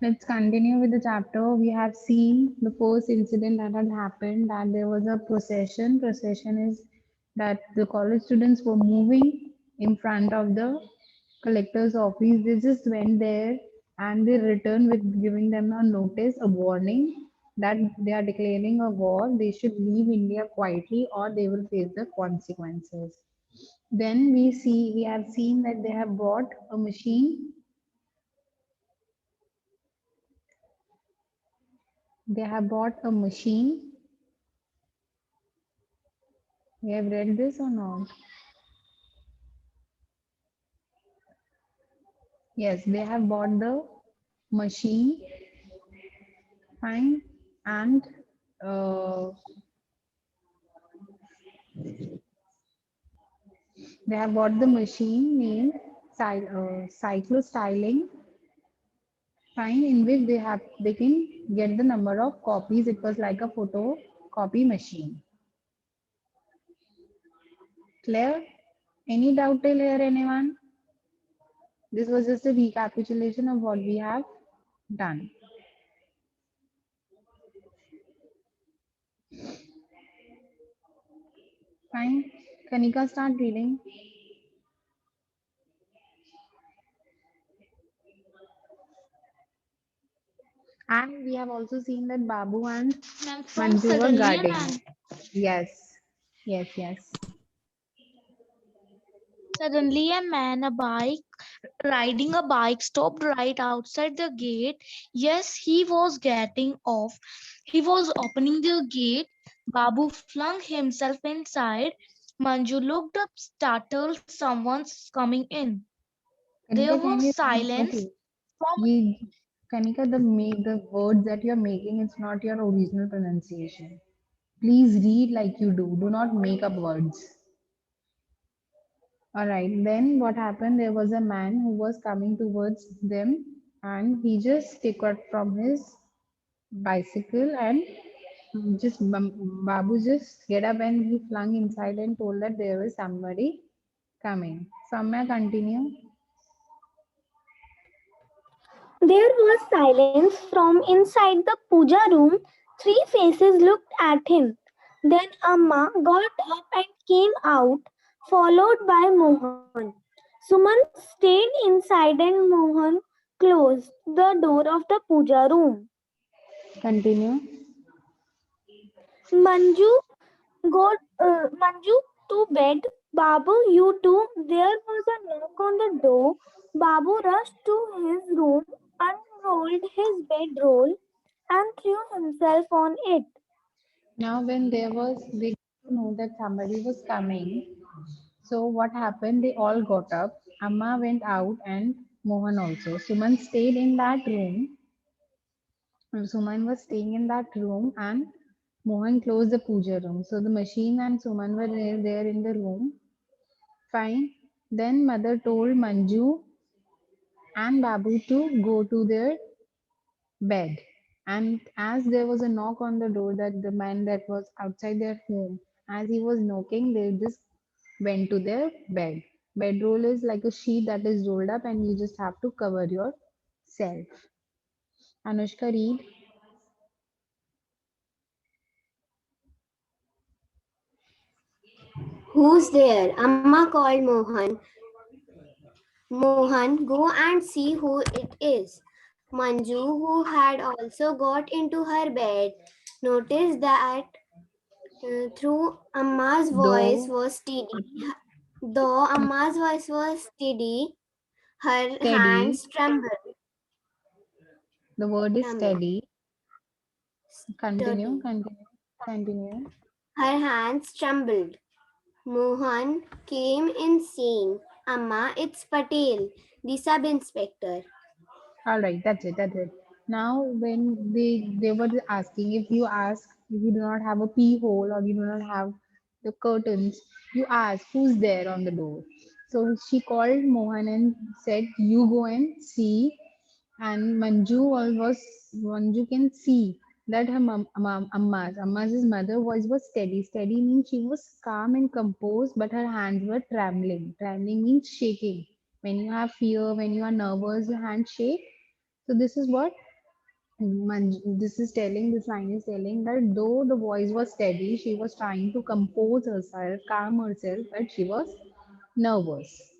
Let's continue with the chapter. We have seen the first incident that had happened, that there was a procession. Procession is that the college students were moving in front of the collector's office. They just went there and they returned with giving them a notice, a warning that they are declaring a war. They should leave India quietly or they will face the consequences. Then we have seen that they have bought a machine. They have bought a machine. You have read this or not? Yes, they have bought the machine, fine, and uh, they have bought the machine named cyclostyling, fine, in which they can get the number of copies. It was like a photo copy machine. Clear? Any doubt till here, anyone? This was just a recapitulation of what we have done. Fine. Kanika, start reading. And we have also seen that Babu and And from Manju were suddenly a guarding. man. Yes, yes, yes. Suddenly, a man, a bike, riding a bike, stopped right outside the gate. Yes, he was getting off. He was opening the gate. Babu flung himself inside. Manju looked up, startled. Someone's coming in. There Kanika, can was you? silence Okay. from. You, Kanika, the words that you're making, it's not your original pronunciation. Please read like you do. Do not make up words. All right. Then what happened? There was a man who was coming towards them, and he just took out from his bicycle and Babu just get up and he flung inside and told that there was somebody coming. Samya, continue. There was silence from inside the puja room. Three faces looked at him. Then Amma got up and came out, followed by Mohan. Suman stayed inside and Mohan closed the door of the puja room. Continue. Manju Manju to bed. Babu, you too. There was a knock on the door. Babu rushed to his room, unrolled his bedroll, and threw himself on it. Now, when they got to know that somebody was coming. So what happened? They all got up. Amma went out and Mohan also. Suman stayed in that room. Suman was staying in that room and Mohan closed the puja room. So the machine and Suman were there in the room. Fine. Then mother told Manju and Babu to go to their bed. And as there was a knock on the door, that the man that was outside their home, as he was knocking, they just went to their bed. Bedroll is like a sheet that is rolled up, and you just have to cover yourself. Anushka, read. Who's there? Amma called Mohan. Mohan, go and see who it is. Manju, who had also got into her bed, noticed that through Amma's voice Though was steady. Though Amma's voice was steady, her steady, hands trembled. the word is Trembled. steady. Continue, Sturdy. continue, continue. Her hands trembled. Mohan came in saying, Amma, it's Patel, the sub-inspector. All right, that's it. That's it. Now, when they were asking, if you do not have a pee hole or you do not have the curtains, you ask who's there on the door. So she called Mohan and said, "You go and see." And Manju can see that her Amma's mother voice was steady. Steady means she was calm and composed, but her hands were trembling. Trembling means shaking. When you have fear, when you are nervous, your hands shake. So this is what? This line is telling that though the voice was steady, she was trying to compose herself, calm herself, but she was nervous.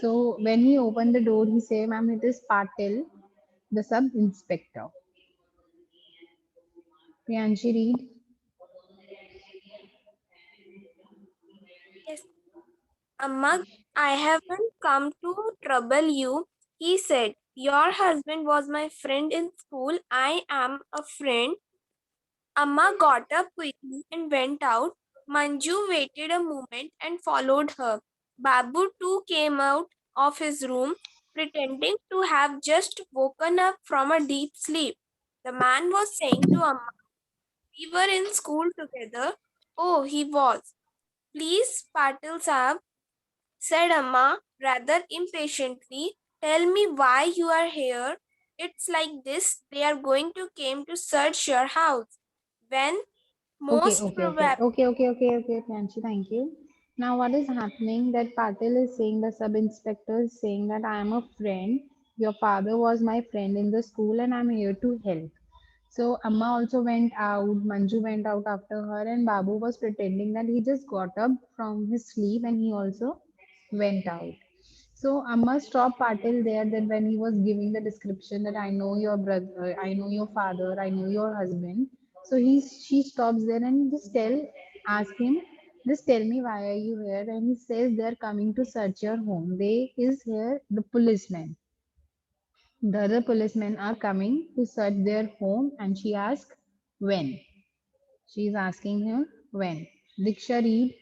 So when he opened the door, he said, "Ma'am, it is Patil, the sub inspector." Priyanshi, read. Yes. Amma, I haven't come to trouble you, he said. Your husband was my friend in school. I am a friend. Amma got up quickly and went out. Manju waited a moment and followed her. Babu too came out of his room, pretending to have just woken up from a deep sleep. The man was saying to Amma, "We were in school together." "Oh, he was. Please, Patil Saab," said Amma rather impatiently. "Tell me why you are here. It's like this. They are going to came to search your house. When Okay, most okay, okay, probably okay, okay, okay, okay, Priyanshi, thank you. Now, what is happening that Patil is saying, the sub inspector is saying that I am a friend. Your father was my friend in the school and I'm here to help. So Amma also went out, Manju went out after her, and Babu was pretending that he just got up from his sleep and he also went out. So Amma stopped Patil there that when he was giving the description that I know your brother, I know your father, I know your husband. So she stops there and ask him, just tell me why are you here? And he says they're coming to search your home. They is here the policeman. The other policemen are coming to search their home, and she asks when. She is asking him when. Diksha, read.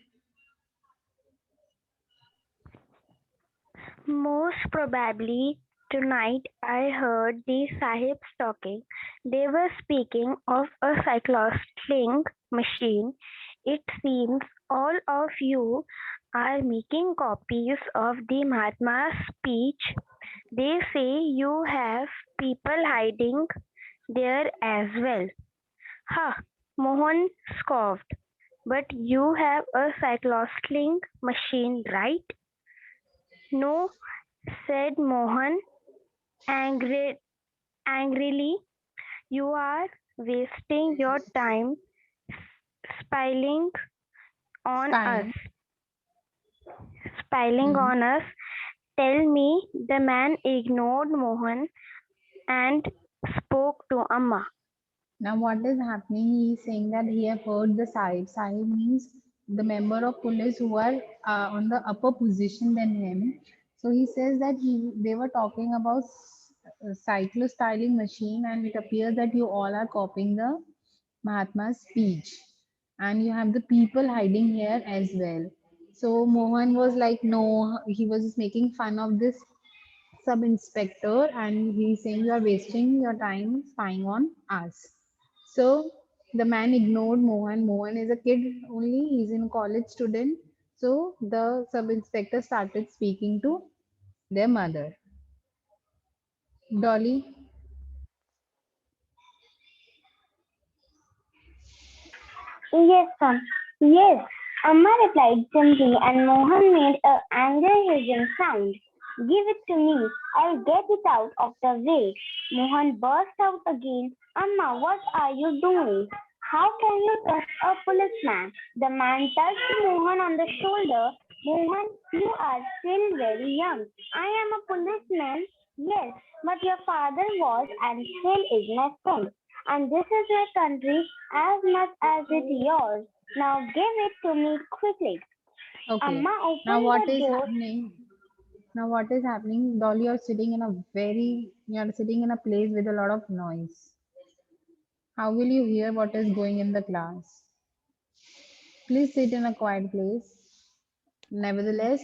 Most probably tonight I heard the Sahibs talking. They were speaking of a cycling machine. It seems all of you are making copies of the Mahatma's speech. They say you have people hiding there as well. Ha! Mohan scoffed. But you have a cycling machine, right? No, said Mohan angry, angrily. You are wasting your time spying on us. Spying. Spying Mhm. on us. Tell me, the man ignored Mohan and spoke to Amma. Now, what is happening? He is saying that he have heard the Sahib. Sahib means the member of police who are on the upper position than him. So he says that they were talking about cyclo styling machine, and it appears that you all are copying the Mahatma's speech, and you have the people hiding here as well. So Mohan was like, no, he was just making fun of this sub inspector, and he's saying you are wasting your time spying on us. So the man ignored Mohan. Mohan is a kid only, he's in college student. So the sub inspector started speaking to their mother. Dolly. Yes, son. Yes. Amma replied simply, and Mohan made a angry hissing sound. Give it to me. I'll get it out of the way. Mohan burst out again. Amma, what are you doing? How can you touch a policeman? The man touched Mohan on the shoulder. Mohan, you are still very young. I am a policeman. Yes, but your father was and still is my friend. And this is my country as much as it's yours. Now give it to me quickly. Okay. Amma Now opened what the is door. happening? Now what is happening? Dolly, you're sitting in a place with a lot of noise. How will you hear what is going in the class? Please sit in a quiet place. Nevertheless,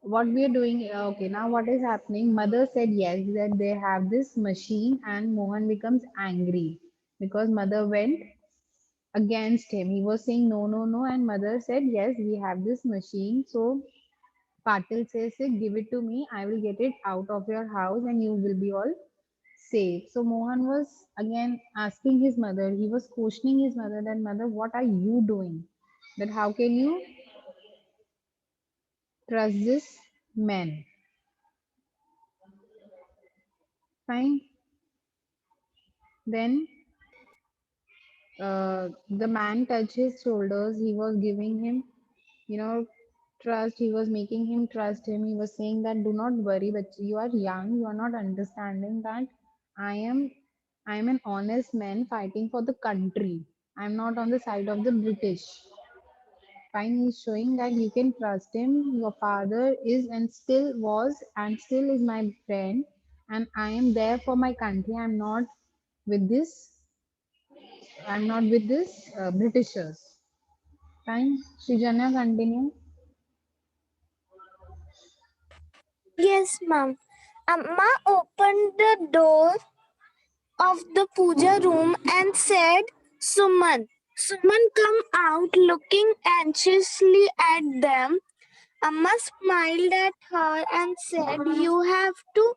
what we are doing, okay, now what is happening? Mother said yes, that they have this machine, and Mohan becomes angry because mother went against him. He was saying no, no, no, and mother said yes, we have this machine. So Patil says, give it to me, I will get it out of your house and you will be all safe. So Mohan was again asking his mother, he was questioning his mother, that mother, what are you doing? That how can you trust this man? Fine. Then the man touched his shoulders. He was giving him, trust. He was making him trust him. He was saying that do not worry, but you are young. You are not understanding that I am, I am an honest man fighting for the country. I'm not on the side of the British. Fine, he's showing that you can trust him. Your father is and still was and still is my friend, and I am there for my country. With this. I'm not with this Britishers. Fine, Srijanya, continue. Yes, ma'am. Amma opened the door of the puja room and said, Suman. Suman come out looking anxiously at them. Amma smiled at her and said, You have to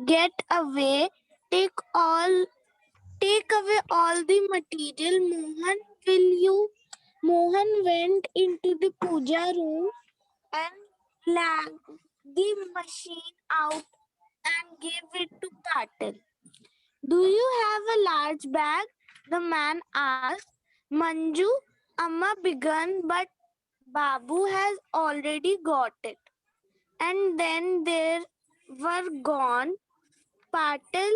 get away. Take all take away all the material. Mohan, will you? Mohan went into the puja room and lagged the machine out and gave it to Patil. Do you have a large bag? The man asked. Manju, Amma began, but Babu has already got it. And then there were gone Patil,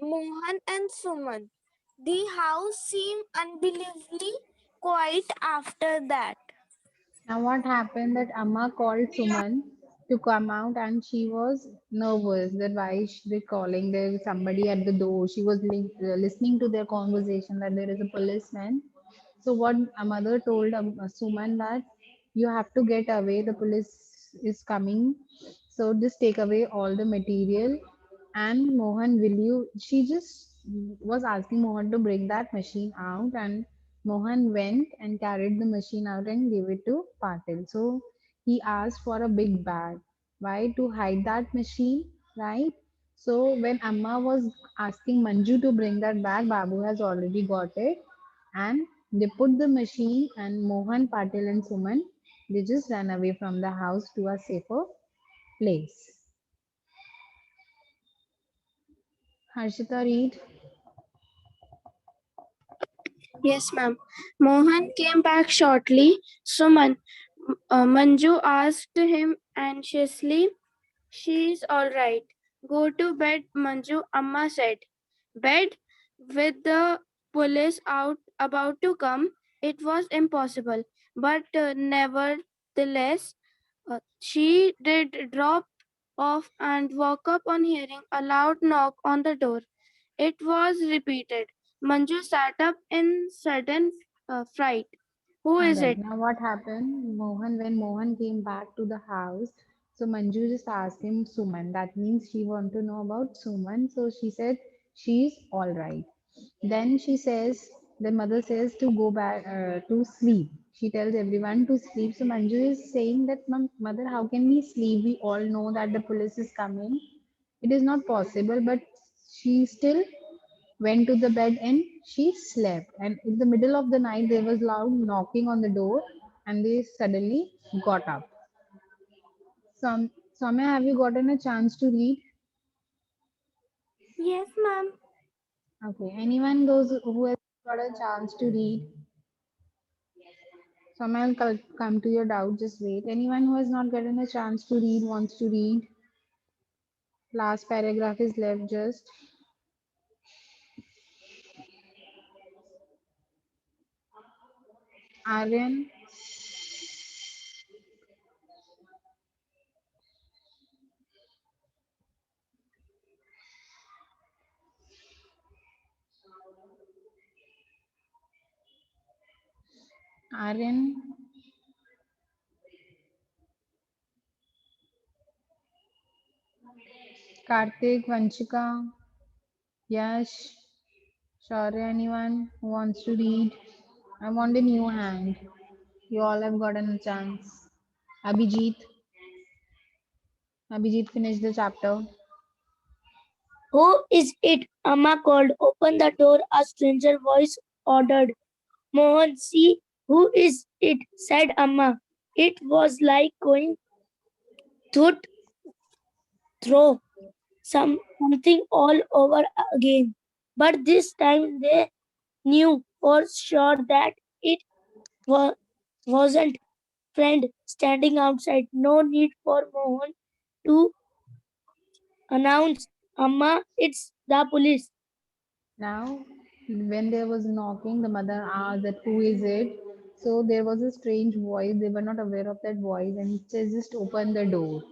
Mohan, and Suman. The house seemed unbelievably quiet after that. Now, what happened that Amma called Suman to come out, and she was nervous that why they calling there is somebody at the door. She was listening to their conversation that there is a policeman. So, what a mother told Suman that you have to get away, the police is coming. So, just take away all the material. And Mohan, will you? She just was asking Mohan to bring that machine out, and Mohan went and carried the machine out and gave it to Patil. So he asked for a big bag. Why? To hide that machine, right? So when Amma was asking Manju to bring that bag, Babu has already got it. And they put the machine, and Mohan, Patil, and Suman, they just ran away from the house to a safer place. Harshita, read. Yes, ma'am. Mohan came back shortly. Suman, Manju asked him anxiously. She's all right. Go to bed, Manju, Amma said. Bed? With the police out about to come, it was impossible. But nevertheless, she did drop off and woke up on hearing a loud knock on the door. It was repeated. Manju sat up in sudden fright. Who All is right. it? Now, what happened? When Mohan came back to the house, so Manju just asked him Suman. That means she wanted to know about Suman. So she said she's all right. Then she says, the mother says to go back to sleep. She tells everyone to sleep. So Manju is saying that, Mother, how can we sleep? We all know that the police is coming. It is not possible, but she still went to the bed and she slept. And in the middle of the night, there was loud knocking on the door, and they suddenly got up. Soumya, have you gotten a chance to read? Yes, ma'am. Okay. Anyone those who has got a chance to read? Soumya will come to your doubt. Just wait. Anyone who has not gotten a chance to read wants to read. Last paragraph is left just. Aryan. Aryan. Karthik. Vanchika. Yash. Shaurya, anyone who wants to read? I want a new hand. You all have gotten a chance. Abhijit. Abhijit finished the chapter. Who is it? Amma called. Open the door, a stranger voice ordered. Mohan, see who is it, said Amma. It was like going through something all over again. But this time they knew for sure that it wasn't friend standing outside. No need for Mohan to announce, Amma, it's the police. Now, when there was knocking, the mother asked that who is it? So there was a strange voice. They were not aware of that voice, and they just opened the door.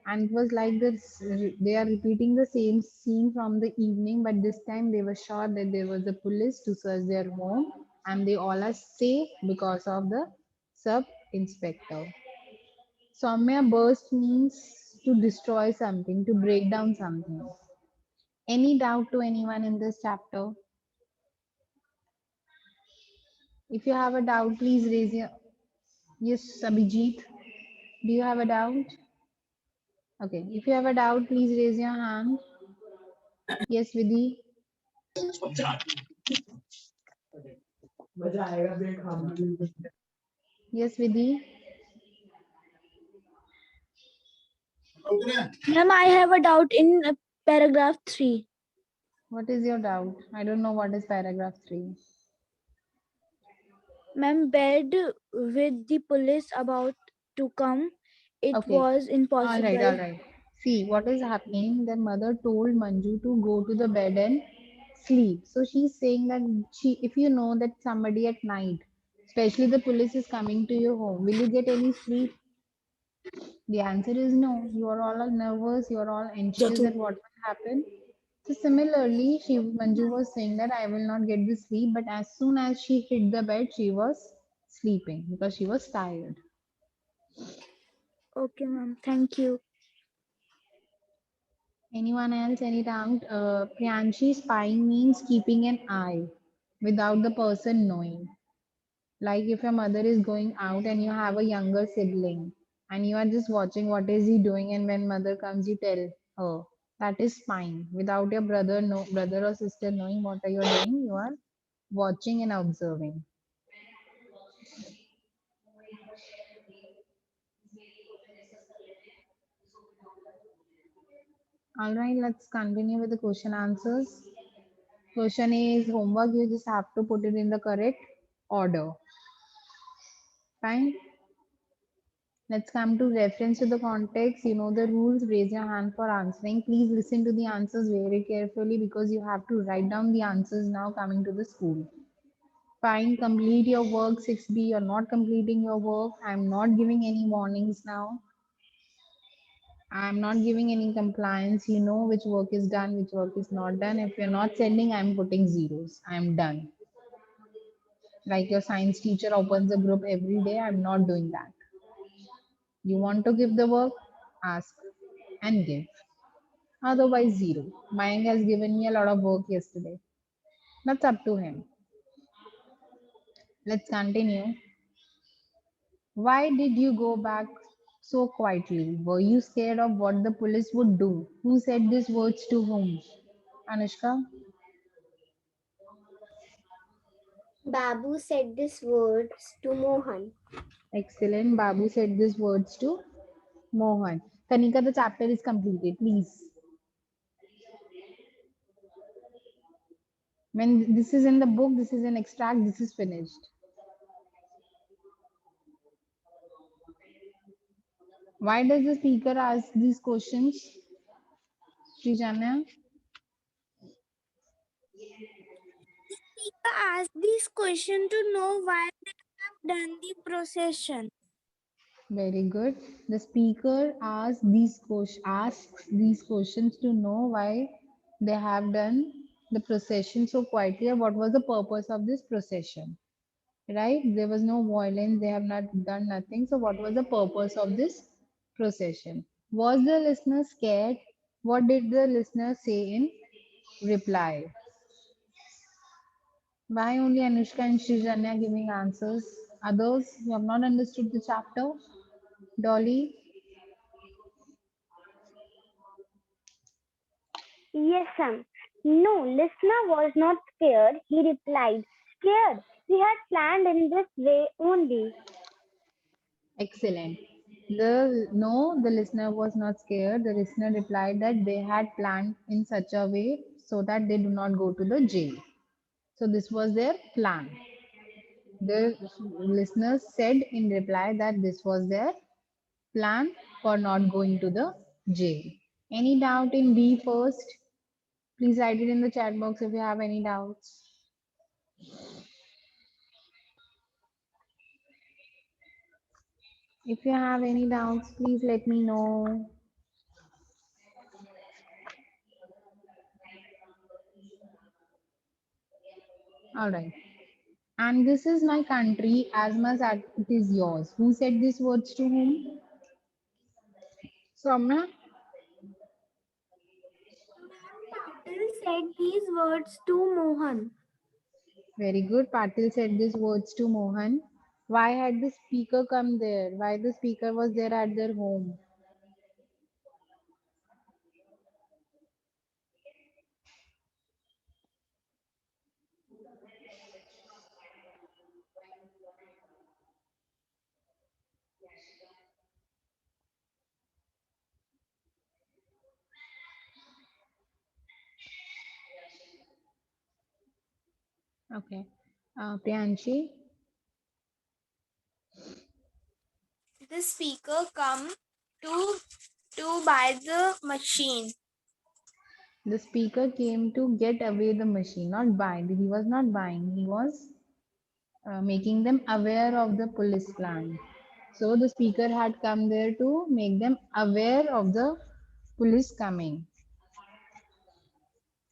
And it was like this. They are repeating the same scene from the evening, but this time they were sure that there was a police to search their home, and they all are safe because of the sub inspector. Soumya burst means to destroy something, to break down something. Any doubt to anyone in this chapter? If you have a doubt, please raise your. Yes, Abhijit. Do you have a doubt? Okay. If you have a doubt, please raise your hand. Yes, Vidhi. Yes, Vidhi. Ma'am, I have a doubt in paragraph 3. What is your doubt? I don't know what is paragraph 3. Ma'am, bed with the police about to come. It Okay. was impossible. All right. See, what is happening? The mother told Manju to go to the bed and sleep. So she's saying that if you know that somebody at night, especially the police is coming to your home, will you get any sleep? The answer is no. You are all nervous. You are all anxious that what will happen. So similarly, Manju was saying that I will not get the sleep, but as soon as she hit the bed, she was sleeping because she was tired. Okay, ma'am. Thank you. Anyone else? Any doubt? Priyanshi spying means keeping an eye without the person knowing. Like if your mother is going out and you have a younger sibling and you are just watching what is he doing, and when mother comes, you tell her. That is spying. Without your brother or sister knowing what are you doing, you are watching and observing. All right, let's continue with the question answers. Question is homework. You just have to put it in the correct order. Fine. Let's come to reference to the context. You know the rules. Raise your hand for answering. Please listen to the answers very carefully because you have to write down the answers now coming to the school. Fine, complete your work 6B. You're not completing your work. I'm not giving any warnings now. I'm not giving any compliance. You know which work is done, which work is not done. If you're not sending, I'm putting zeros. I'm done. Like your science teacher opens a group every day, I'm not doing that. You want to give the work? Ask and give. Otherwise, zero. Mayank has given me a lot of work yesterday. That's up to him. Let's continue. Why did you go back so quietly? Were you scared of what the police would do? Who said these words to whom? Anushka? Babu said these words to Mohan. Excellent. Babu said these words to Mohan. Kanika, the chapter is completed. Please. When this is in the book, this is an extract, this is finished. Why does the speaker ask these questions, Srijanya? Ask this question to know why they have done the procession. Very good. The speaker asks these questions to know why they have done the procession so quietly, or what was the purpose of this procession. Right? There was no violence, they have not done nothing. So, what was the purpose of this procession? Was the listener scared? What did the listener say in reply? Why only Anushka and Srijanya giving answers? Others who have not understood the chapter? Dolly? Yes, Sam. No, listener was not scared. He replied, scared. We had planned in this way only. Excellent. The listener was not scared. The listener replied that they had planned in such a way so that they do not go to the jail. So this was their plan. The listeners said in reply that this was their plan for not going to the jail. Any doubt in B first? Please write it in the chat box if you have any doubts. If you have any doubts, please let me know. All right. And this is my country as much as it is yours. Who said these words to whom? Soumya? Patil said these words to Mohan. Very good. Patil said these words to Mohan. Why had the speaker come there? Why the speaker was there at their home? Okay. Priyanshi? The speaker come to buy the machine. The speaker came to get away the machine, not buy. He was not buying. He was making them aware of the police plan. So the speaker had come there to make them aware of the police coming.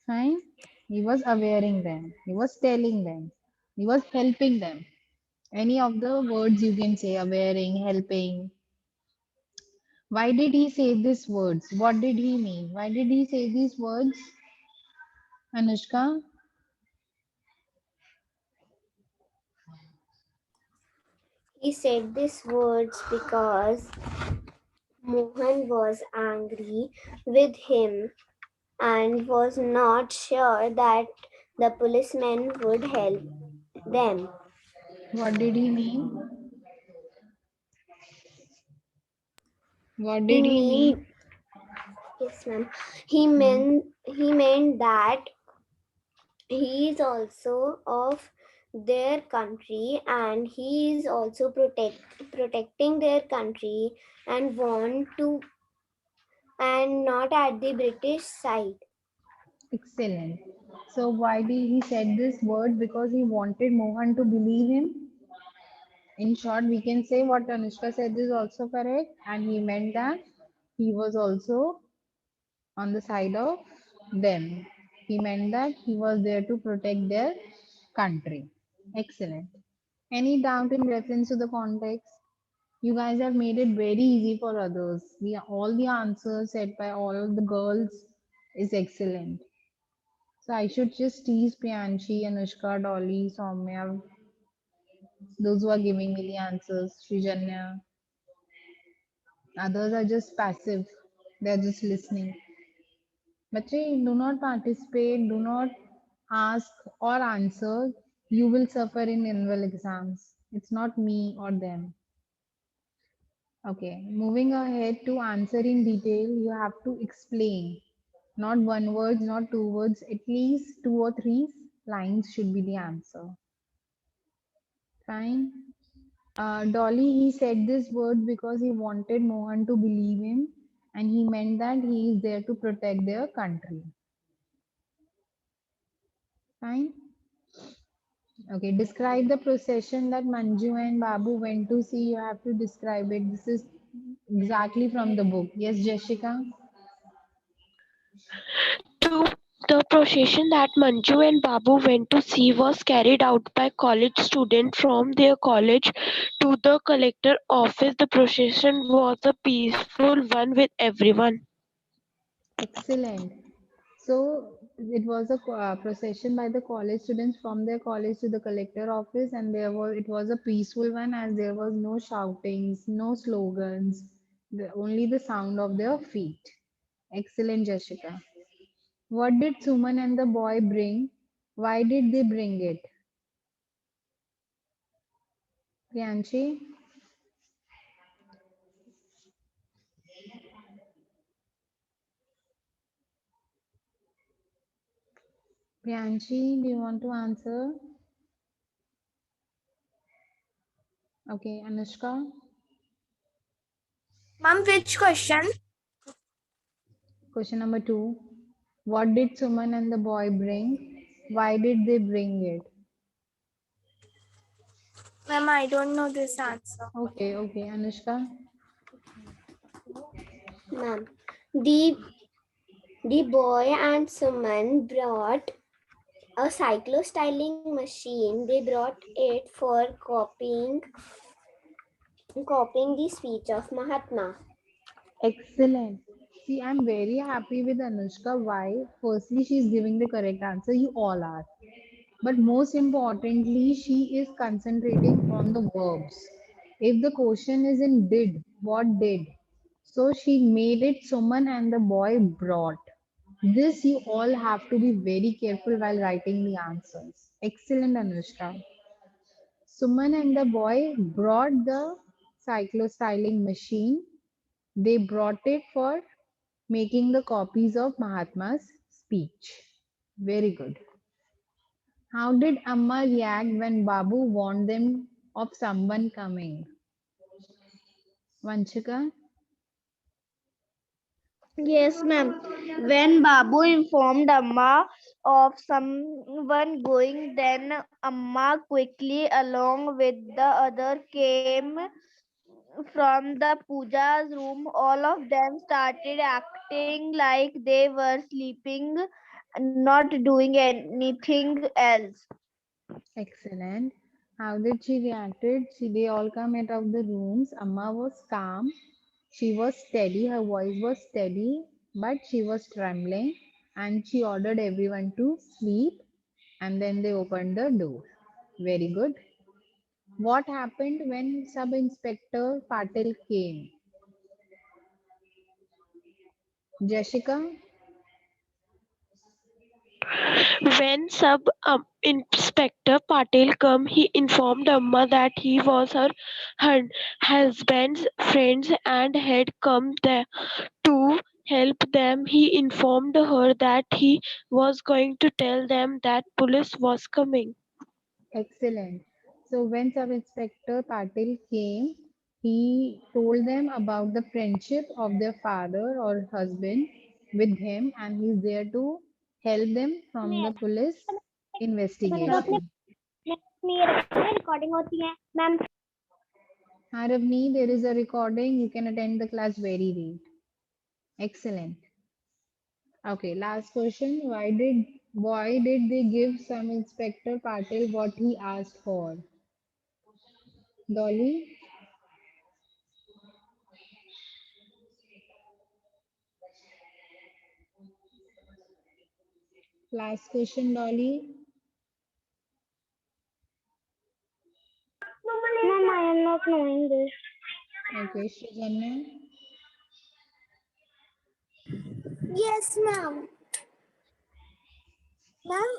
Fine. He was awareing them. He was telling them. He was helping them. Any of the words you can say, awareing, helping. Why did he say these words? What did he mean? Why did he say these words? Anushka? He said these words because Mohan was angry with him and was not sure that the policemen would help them. What did he mean? What He did he mean mean? yes, ma'am. He meant that he is also of their country and he is also protecting their country and want to and not at the British side. Excellent. So why did he said this word? Because he wanted Mohan to believe him. In short, we can say what Anushka said is also correct, and he meant that he was also on the side of them. He meant that he was there to protect their country. Excellent. Any doubt in reference to the context? You guys have made it very easy for others. All the answers said by all of the girls is excellent. So I should just tease Priyanshi, Anushka, Dolly, Soumya, those who are giving me the answers, Srijanya. Others are just passive. They're just listening. Bache, do not participate, do not ask or answer. You will suffer in annual exams. It's not me or them. Okay, moving ahead to answer in detail, you have to explain. Not one word, not two words, at least two or three lines should be the answer. Fine. Dolly, he said this word because he wanted Mohan to believe him and he meant that he is there to protect their country. Fine. Okay, describe the procession that Manju and Babu went to see. You have to describe it. This is exactly from the book. Yes, Jessica? To the procession that Manju and Babu went to see was carried out by college students from their college to the collector office. The procession was a peaceful one with everyone. Excellent. So it was a procession by the college students from their college to the collector office, and it was a peaceful one as there was no shoutings, no slogans, only the sound of their feet. Excellent, Jessica. What did Suman and the boy bring? Why did they bring it? Priyanshi? Priyanshi, do you want to answer? Okay, Anushka. Ma'am, which question? Question number 2. What did Suman and the boy bring? Why did they bring it? Ma'am, I don't know this answer. Okay, Anushka. Ma'am, the boy and Suman brought a cyclostyling machine. They brought it for copying the speech of Mahatma. Excellent. See, I'm very happy with Anushka. Why? Firstly, she's giving the correct answer. You all are. But most importantly, she is concentrating on the verbs. If the question is in did, what did? So she made it Suman and the boy brought. This you all have to be very careful while writing the answers. Excellent, Anushka. Suman and the boy brought the cyclostyling machine. They brought it for making the copies of Mahatma's speech. Very good. How did Amma react when Babu warned them of someone coming? Vanchika? Yes, ma'am. When Babu informed Amma of someone going, then Amma quickly, along with the other, came from the puja's room. All of them started acting like they were sleeping, not doing anything else. Excellent. How did she reacted? They all come out of the rooms. Amma was calm. She was steady. Her voice was steady, but she was trembling. And she ordered everyone to sleep. And then they opened the door. Very good. What happened when Sub Inspector Patil came? Jessica? When Inspector Patel came, he informed Amma that he was her husband's friend and had come there to help them. He informed her that he was going to tell them that police was coming. Excellent. So when Sub Inspector Patil came, he told them about the friendship of their father or husband with him, and he's there to help them from the police investigation. Recording होती है ma'am Haravni, there is a recording. You can attend the class very late. Excellent. Okay, last question. Why did they give some Inspector Patil what he asked for? Dolly? Last question, Dolly. Ma'am I am not knowing this Okay, Srijanya. Yes, ma'am. Ma'am,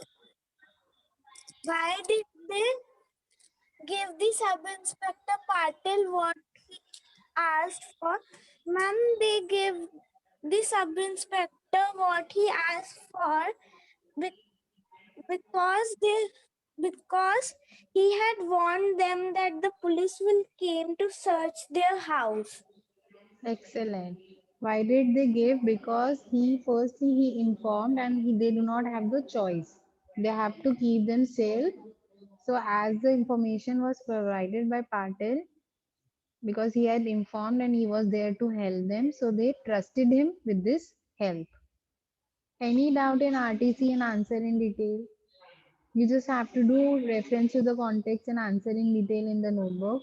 why did they give the sub-inspector Patil what he asked for? Ma'am, they gave the sub-inspector what he asked for be- because he had warned them that the police will came to search their house. Excellent. Why did they give? Because he informed and they do not have the choice. They have to keep them safe. So as the information was provided by Patil, because he had informed and he was there to help them, so they trusted him with this help. Any doubt in RTC and answer in detail? You just have to do reference to the context and answer in detail in the notebook.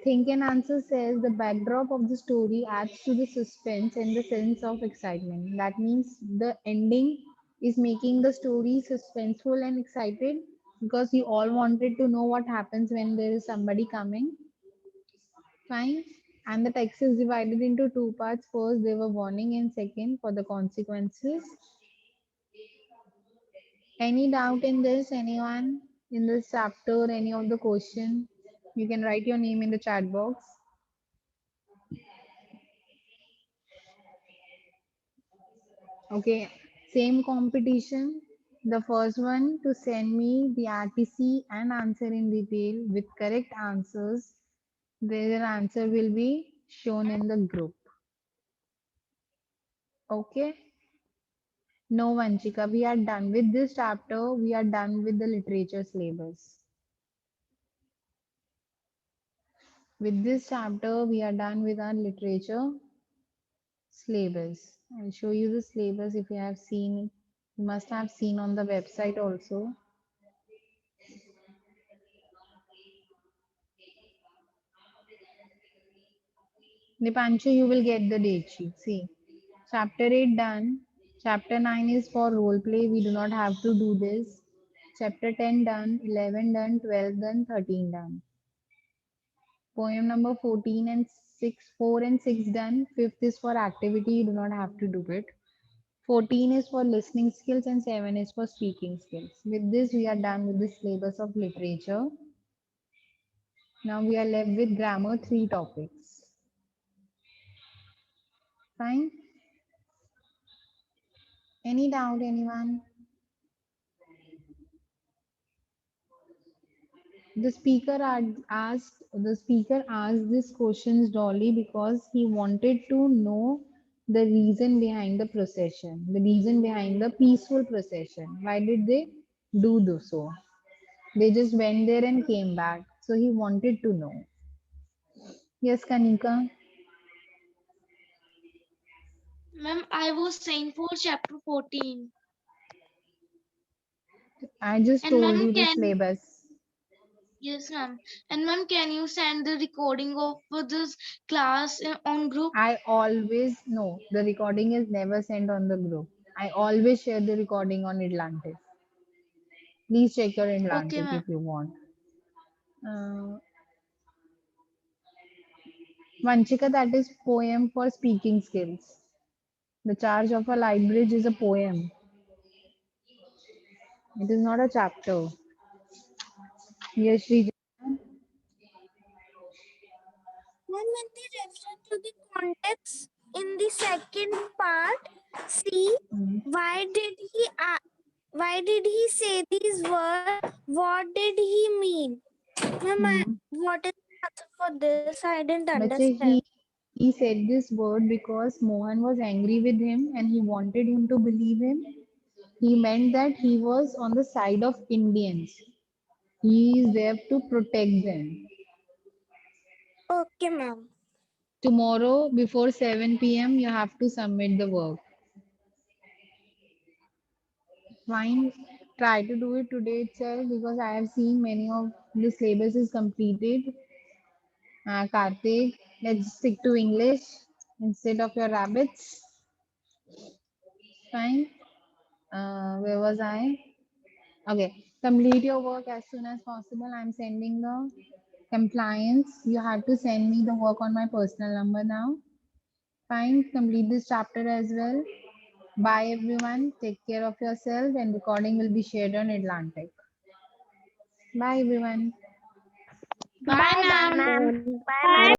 Think and Answer says the backdrop of the story adds to the suspense and the sense of excitement. That means the ending is making the story suspenseful and excited because you all wanted to know what happens when there is somebody coming. Fine. And the text is divided into two parts. First, they were warning, and second, for the consequences. Any doubt in this? Anyone in this chapter? Any of the question? You can write your name in the chat box. Okay, same competition. The first one to send me the RTC and answer in detail with correct answers, their answer will be shown in the group. Okay. No, Vanchika, we are done with this chapter. We are done with the literature syllabus. With this chapter, we are done with our literature syllabus. I'll show you the syllabus if you have seen it. You must have seen on the website also. Dipanshu, you will get the date sheet. See, chapter 8 done. Chapter 9 is for role play. We do not have to do this. Chapter 10 done, 11 done, 12 done, 13 done. Poem number 14 and 6, 4 and 6 done. Fifth is for activity. You do not have to do it. 14 is for listening skills and 7 is for speaking skills. With this, we are done with the syllabus of literature. Now we are left with grammar, 3 topics. Fine. Any doubt, anyone? The speaker asked these questions Dolly because he wanted to know the reason behind the procession, the reason behind the peaceful procession. Why did they do so? They just went there and came back. So he wanted to know. Yes, Kanika. Ma'am, I was saying for chapter 14. I just And told ma'am, you the syllabus. yes, ma'am. And ma'am, can you send the recording of this class on group? I always know the recording is never sent on the group. I always share the recording on Atlantic. Please check your Okay, Atlantic ma'am. if you want. Uh, Vanchika, that is poem for speaking skills. The Charge of a Light Bridge is a poem. It is not a chapter. Yes, Sri. When they refer to the context in the second part, see why did he say these words? What did he mean? What is the answer for this? I didn't Bache, understand. he said this word because Mohan was angry with him and he wanted him to believe him. He meant that he was on the side of Indians. He is there to protect them. Okay, ma'am. Tomorrow before 7 p.m. you have to submit the work. Fine. Try to do it today itself because I have seen many of the syllabus is completed. Karthik, let's stick to English instead of your rabbits. Fine. Where was I? Okay. Complete your work as soon as possible. I'm sending the compliance. You have to send me the work on my personal number now. Fine. Complete this chapter as well. Bye everyone. Take care of yourself and recording will be shared on Atlantic. Bye everyone. Bye, Bye, ma'am. ma'am. Bye. Bye, ma'am.